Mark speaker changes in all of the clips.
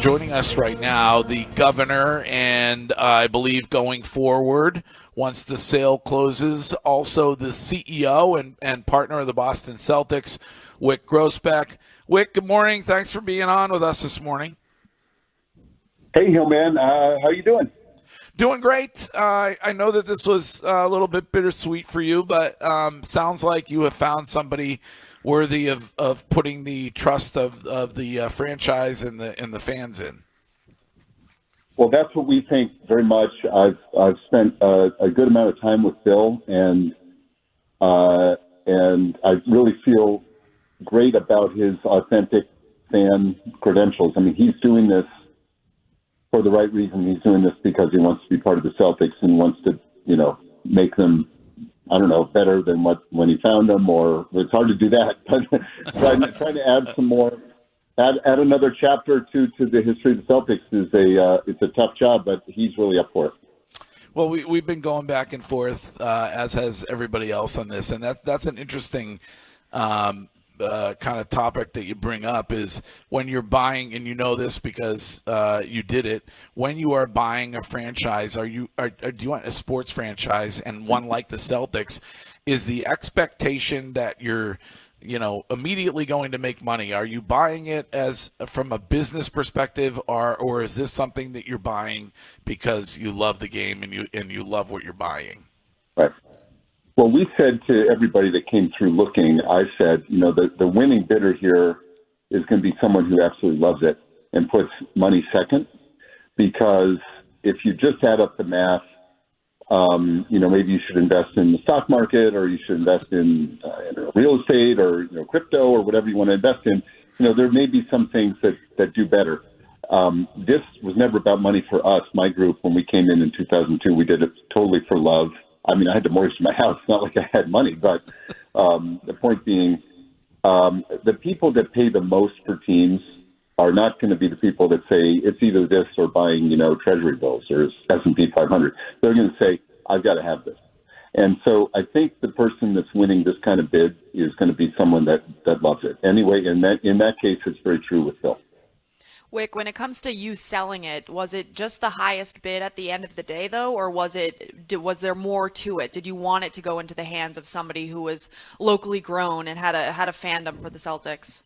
Speaker 1: joining us right now, the governor, and I believe going forward, once the sale closes, also the CEO and partner of the Boston Celtics, Wyc Grousbeck. Wyc, good morning. Thanks for being on with us this morning.
Speaker 2: Hey, Hillman. How you doing?
Speaker 1: Doing great. I know that this was a little bit bittersweet for you, but sounds like you have found somebody worthy of putting the trust of the franchise and the fans in.
Speaker 2: Well, that's what we think very much. I've spent a good amount of time with Bill, and I really feel great about his authentic fan credentials. I mean, he's doing this for the right reason. He's doing this because he wants to be part of the Celtics and wants to, make them, I don't know, better than when he found them. Or it's hard to do that, but trying to add some more, add another chapter to the history of the Celtics it's a tough job, but he's really up for it.
Speaker 1: Well, we've been going back and forth, as has everybody else on this, and that's an interesting kind of topic that you bring up is when you're buying, and you know this because you did it, when you are buying a franchise, do you want a sports franchise and one like the Celtics, is the expectation that you're immediately going to make money? Are you buying it as from a business perspective, or is this something that you're buying because you love the game and you love what you're buying?
Speaker 2: Right. Well, we said to everybody that came through looking, I said, the winning bidder here is going to be someone who absolutely loves it and puts money second, because if you just add up the math, maybe you should invest in the stock market, or you should invest in real estate, or crypto, or whatever you want to invest in. There may be some things that do better. This was never about money for us. My group, when we came in 2002, we did it totally for love. I mean, I had to mortgage my house. It's not like I had money, but the point being, the people that pay the most for teams are not going to be the people that say it's either this or buying, treasury bills or S&P 500. They're going to say, I've got to have this. And so I think the person that's winning this kind of bid is going to be someone that loves it. Anyway, in that case, it's very true with Phil.
Speaker 3: Wyc, when it comes to you selling it, was it just the highest bid at the end of the day, though, or was there more to it? Did you want it to go into the hands of somebody who was locally grown and had a fandom for the Celtics?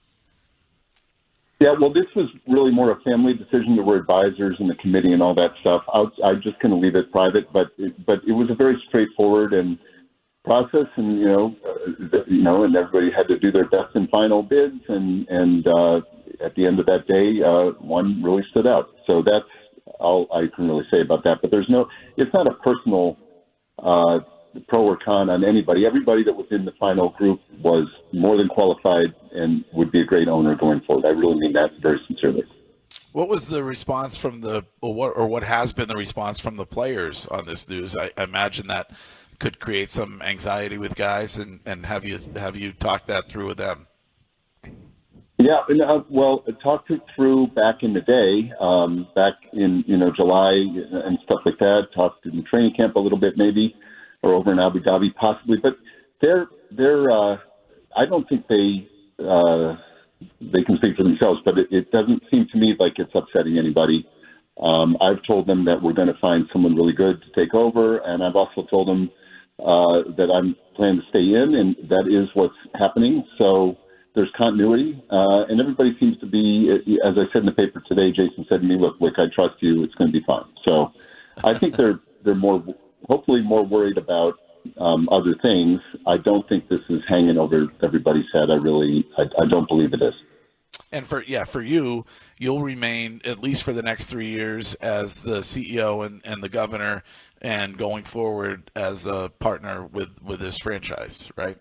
Speaker 2: Yeah, well, this was really more a family decision. There were advisors and the committee and all that stuff. I'm just going to leave it private, but it was a very straightforward and process, and and everybody had to do their best and final bids, and at the end of that day, one really stood out. So that's all I can really say about that. But it's not a personal pro or con on anybody. Everybody that was in the final group was more than qualified and would be a great owner going forward. I really mean that very sincerely.
Speaker 1: What was the response from what has been the response from the players on this news? I imagine that could create some anxiety with guys, and have you talked that through with them?
Speaker 2: Yeah, well, I talked it through back in the day, back in July and stuff like that. Talked in training camp a little bit, maybe, or over in Abu Dhabi, possibly. But they're I don't think they can speak for themselves, but it doesn't seem to me like it's upsetting anybody. I've told them that we're going to find someone really good to take over, and I've also told them that I'm planning to stay in, and that is what's happening. So there's continuity, and everybody seems to be, as I said in the paper today, Jason said to me, look, I trust you. It's going to be fine. So I think they're hopefully more worried about other things. I don't think this is hanging over everybody's head. I don't believe it is.
Speaker 1: And for you, you'll remain, at least for the next 3 years, as the CEO and the governor, and going forward as a partner with this franchise, right?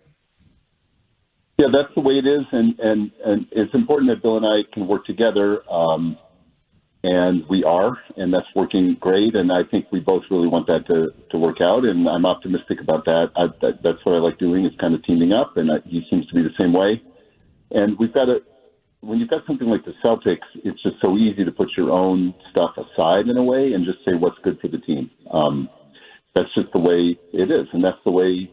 Speaker 2: Yeah, that's the way it is, and it's important that Bill and I can work together, and we are, and that's working great, and I think we both really want that to work out, and I'm optimistic about that. That's what I like doing, is kind of teaming up, and he seems to be the same way. And when you've got something like the Celtics, it's just so easy to put your own stuff aside in a way and just say what's good for the team. That's just the way it is, and that's the way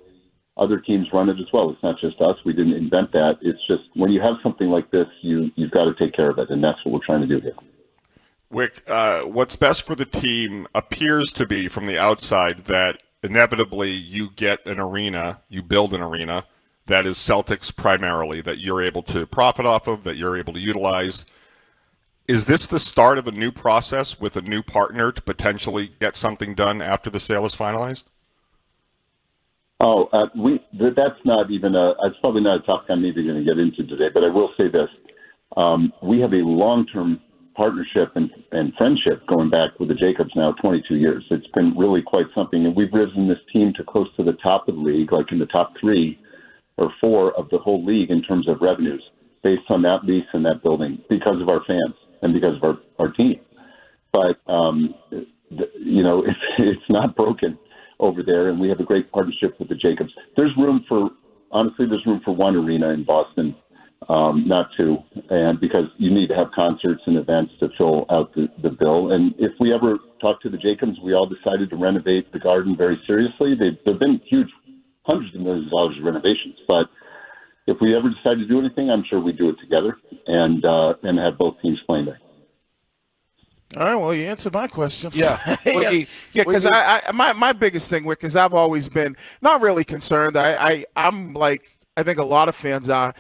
Speaker 2: other teams run it as well. It's not just us. We didn't invent that. It's just when you have something like this, you've got to take care of it, and that's what we're trying to do here.
Speaker 4: Wick, what's best for the team appears to be from the outside that inevitably you get an arena, you build an arena that is Celtics primarily, that you're able to profit off of, that you're able to utilize. Is this the start of a new process with a new partner to potentially get something done after the sale is finalized?
Speaker 2: Oh, that's not even it's probably not a topic I'm even going to get into today, but I will say this. We have a long-term partnership and friendship going back with the Jacobs now 22 years. It's been really quite something. And we've risen this team to close to the top of the league, like in the top 3 or 4 of the whole league in terms of revenues based on that lease and that building because of our fans and because of our team. But, it's not broken over there, and we have a great partnership with the Jacobs. There's room for one arena in Boston, not 2, and because you need to have concerts and events to fill out the bill. And if we ever talk to the Jacobs, we all decided to renovate the Garden very seriously. They've been huge, hundreds of millions of dollars of renovations. But if we ever decide to do anything, I'm sure we do it together and have both teams playing there.
Speaker 5: All right, well, you answered my question.
Speaker 1: Yeah.
Speaker 5: Because my biggest thing, Wick, is I've always been not really concerned. I'm like, I think a lot of fans are,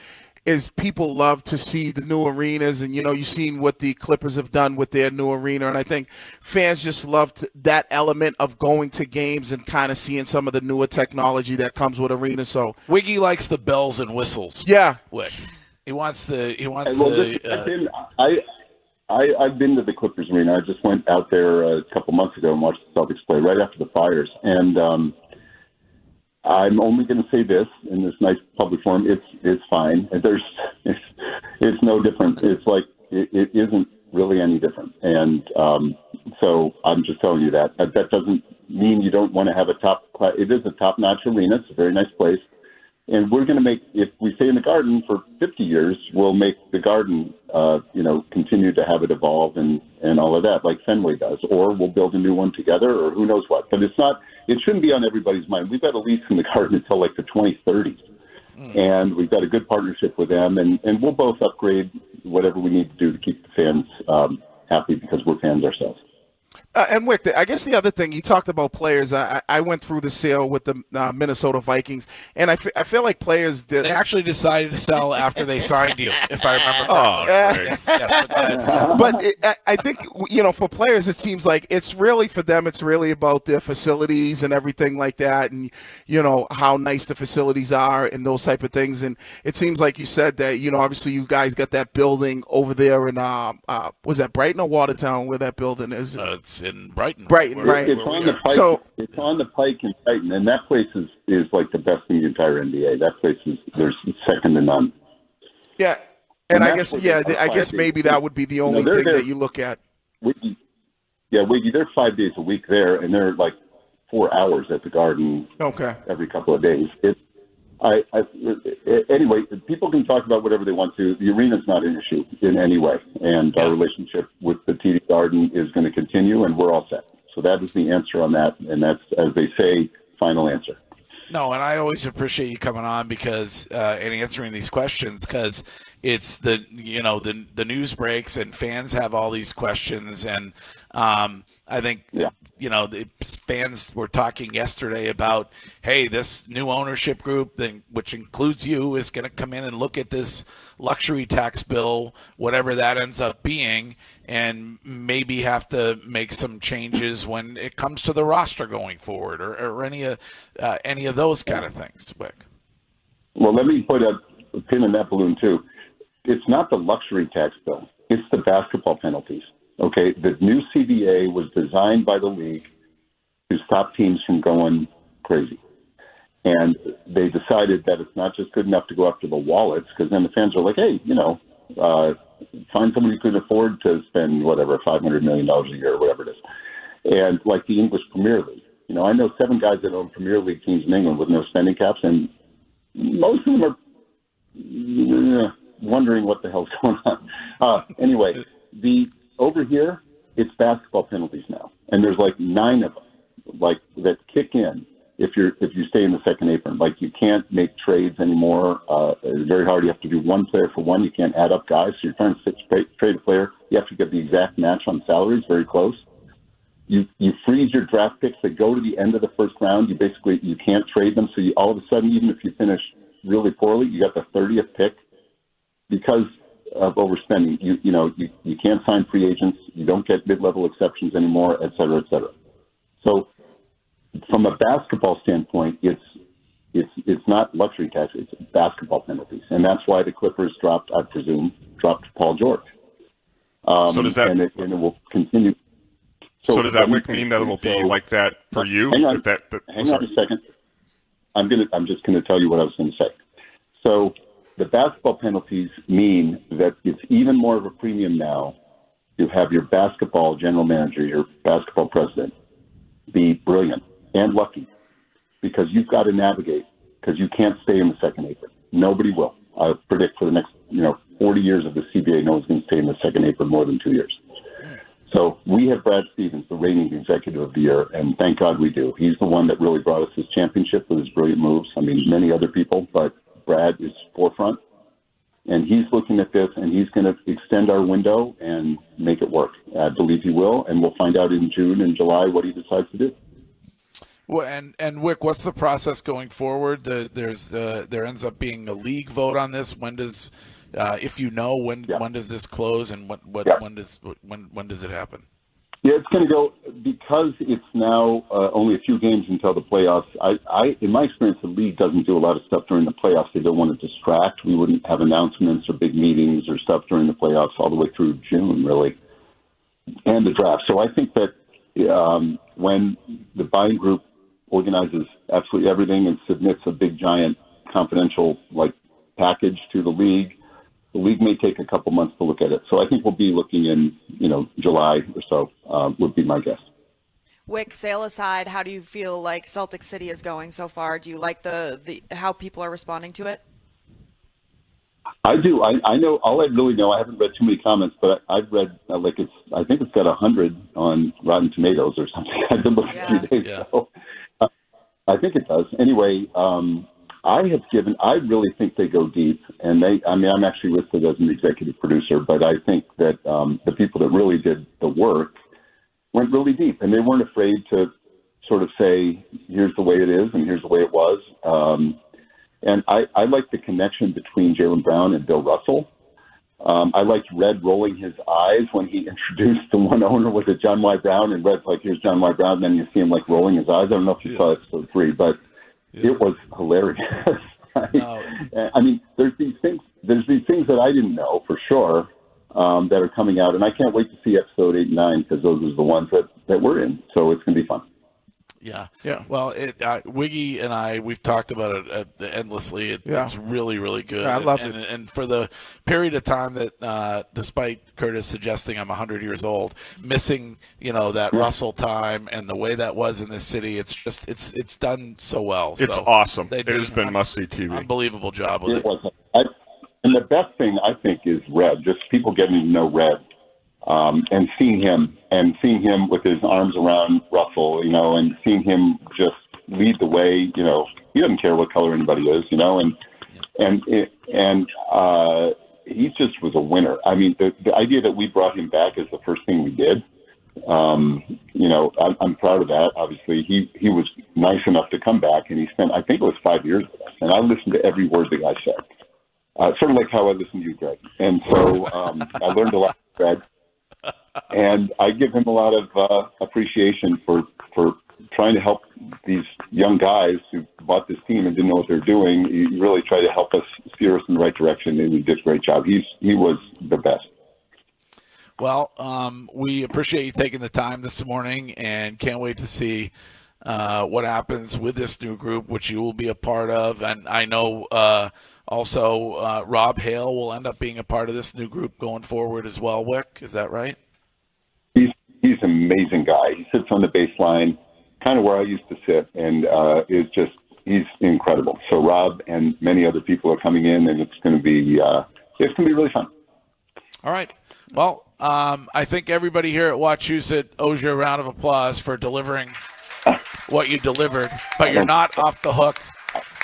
Speaker 5: is people love to see the new arenas. And, you've seen what the Clippers have done with their new arena. And I think fans just loved that element of going to games and kind of seeing some of the newer technology that comes with arenas. So
Speaker 1: Wiggy likes the bells and whistles.
Speaker 5: Yeah.
Speaker 1: Wick. He wants I've
Speaker 2: been to the Clippers arena. I just went out there a couple months ago and watched the Celtics play right after the Flyers. And I'm only going to say this in this nice public forum: it's fine. It's no different. It's like it isn't really any different. And so I'm just telling you that. That doesn't mean you don't want to have a top class. It is a top-notch arena. It's a very nice place. And we're going to make, if we stay in the Garden for 50 years, we'll make the Garden, continue to have it evolve and all of that, like Fenway does. Or we'll build a new one together, or who knows what. But it shouldn't be on everybody's mind. We've got a lease in the Garden until like the 2030s. And we've got a good partnership with them. And we'll both upgrade whatever we need to do to keep the fans happy because we're fans ourselves.
Speaker 5: And Wick, I guess the other thing, you talked about players. I went through the sale with the Minnesota Vikings, and I feel like players did.
Speaker 1: They actually decided to sell after they signed you, if I remember correctly. Yes,
Speaker 5: but I think, for players, it seems like it's really, for them, it's really about their facilities and everything like that, and, how nice the facilities are and those type of things. And it seems like you said that, obviously you guys got that building over there in, was that Brighton or Watertown where that building is?
Speaker 1: It's in Brighton.
Speaker 5: Brighton, right.
Speaker 2: It's on the Pike. So it's on the Pike in Brighton, and that place is like the best in the entire NBA. That place there's second to none.
Speaker 5: Yeah, and I guess maybe that would be the only thing that you look at.
Speaker 2: Wiggy, they're 5 days a week there, and they're like 4 hours at the Garden.
Speaker 5: Okay.
Speaker 2: Every couple of days. Anyway, people can talk about whatever they want to. The arena's not an issue in any way, and our relationship with the TD Garden is going to continue, and we're all set. So that is the answer on that, and that's, as they say, final answer.
Speaker 1: No, and I always appreciate you coming on because and answering these questions because it's the news breaks and fans have all these questions, and I think the fans were talking yesterday about, hey, this new ownership group, which includes you, is going to come in and look at this luxury tax bill, whatever that ends up being, and maybe have to make some changes when it comes to the roster going forward, or any of those kind of things, Wick.
Speaker 2: Well, let me put a pin in that balloon too. It's not the luxury tax bill; it's the basketball penalties. Okay, the new CBA was designed by the league to stop teams from going crazy. And they decided that it's not just good enough to go after the wallets, because then the fans are like, hey, find somebody who could afford to spend, whatever, $500 million a year or whatever it is. And like the English Premier League. I know 7 guys that own Premier League teams in England with no spending caps, and most of them are wondering what the hell's going on. Anyway, over here, it's basketball penalties now. And there's like 9 of them, like that kick in if you stay in the second apron. Like, you can't make trades anymore. It's very hard. You have to do one player for one. You can't add up guys. So you're trying to trade a player. You have to get the exact match on salaries, very close. You freeze your draft picks that go to the end of the first round. You can't trade them. So all of a sudden, even if you finish really poorly, you got the 30th pick because of overspending. You can't sign free agents. You don't get mid-level exceptions anymore, et cetera, et cetera. So from a basketball standpoint, it's not luxury tax, it's basketball penalties. And that's why the Clippers dropped Paul George.
Speaker 4: So does that,
Speaker 2: and it will continue.
Speaker 4: So does that mean that it'll be like that for you?
Speaker 2: Hang on a second. I'm just gonna tell you what I was gonna say. So the basketball penalties mean that it's even more of a premium now to have your basketball general manager, your basketball president, be brilliant and lucky, because you've got to navigate, because you can't stay in the second apron. Nobody will. I predict for the next 40 years of the CBA, no one's going to stay in the second apron more than 2 years. So we have Brad Stevens, the reigning executive of the year, and thank God we do. He's the one that really brought us this championship with his brilliant moves. I mean, many other people, but Brad is forefront. And he's looking at this, and he's going to extend our window and make it work. I believe he will, and we'll find out in June and July what he decides to do.
Speaker 1: Well, and Wick, what's the process going forward? There ends up being a league vote on this. When does, when does this close, and when does it happen?
Speaker 2: Yeah, it's going to go, because it's now only a few games until the playoffs. In my experience, the league doesn't do a lot of stuff during the playoffs. They don't want to distract. We wouldn't have announcements or big meetings or stuff during the playoffs all the way through June, really, and the draft. So I think that when the buying group organizes absolutely everything and submits a big, giant, confidential package to the league may take a couple months to look at it. So I think we'll be looking in, July or so, would be my guess.
Speaker 3: Wick, sale aside, how do you feel like Celtic City is going so far? Do you like the how people are responding to it?
Speaker 2: I do. I know. All I really know, I haven't read too many comments, but I've read I think it's got 100 on Rotten Tomatoes or something. I've been looking a few days ago. I think it does. Anyway, I really think they go deep, and I'm actually listed as an executive producer, but I think that the people that really did the work went really deep, and they weren't afraid to sort of say, here's the way it is, and here's the way it was. And I like the connection between Jaylen Brown and Bill Russell. I liked Red rolling his eyes when he introduced the one owner, was it John Y. Brown, and Red's like, here's John Y. Brown, and then you see him rolling his eyes. I don't know if you saw episode 3, but it was hilarious. I mean, there's these things that I didn't know for sure that are coming out, and I can't wait to see episode 8 and 9, because those are the ones that we're in. So it's going to be fun.
Speaker 1: Yeah. Well, Wiggy and I, we've talked about it endlessly. It's really, really good.
Speaker 5: Yeah, I love it.
Speaker 1: And for the period of time that, despite Curtis suggesting I'm 100 years old, missing, that Russell time and the way that was in this city, it's just, it's done so well.
Speaker 4: It's awesome. It has been must-see TV.
Speaker 1: Unbelievable job with it.
Speaker 2: And the best thing, I think, is Red, just people getting to know Red. And seeing him with his arms around Russell, and seeing him just lead the way, he doesn't care what color anybody is, and he just was a winner. I mean, the idea that we brought him back is the first thing we did. I'm proud of that. Obviously, he was nice enough to come back, and he spent, I think it was 5 years with us, and I listened to every word the guy said, sort of like how I listened to you, Greg. And so I learned a lot from Greg. And I give him a lot of appreciation for trying to help these young guys who bought this team and didn't know what they're doing. He really tried to help us, steer us in the right direction, and he did a great job. He was the best.
Speaker 1: Well, we appreciate you taking the time this morning, and can't wait to see what happens with this new group, which you will be a part of. And I know also Rob Hale will end up being a part of this new group going forward as well. Wick, is that right?
Speaker 2: He's an amazing guy. He sits on the baseline, kind of where I used to sit, and he's incredible. So Rob and many other people are coming in, and it's going to be really fun.
Speaker 1: All right. Well, I think everybody here at Wachusett owes you a round of applause for delivering what you delivered, but you're not off the hook.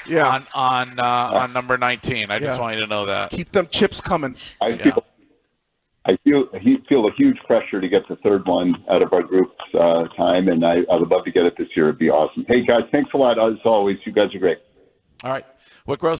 Speaker 5: Yeah.
Speaker 1: On number 19. I just want you to know that.
Speaker 5: Keep them chips coming.
Speaker 2: I feel a huge pressure to get the third one out of our group's time, and I would love to get it this year. It'd be awesome. Hey, guys, thanks a lot. As always, you guys are great.
Speaker 1: All right. Wick Grousbeck.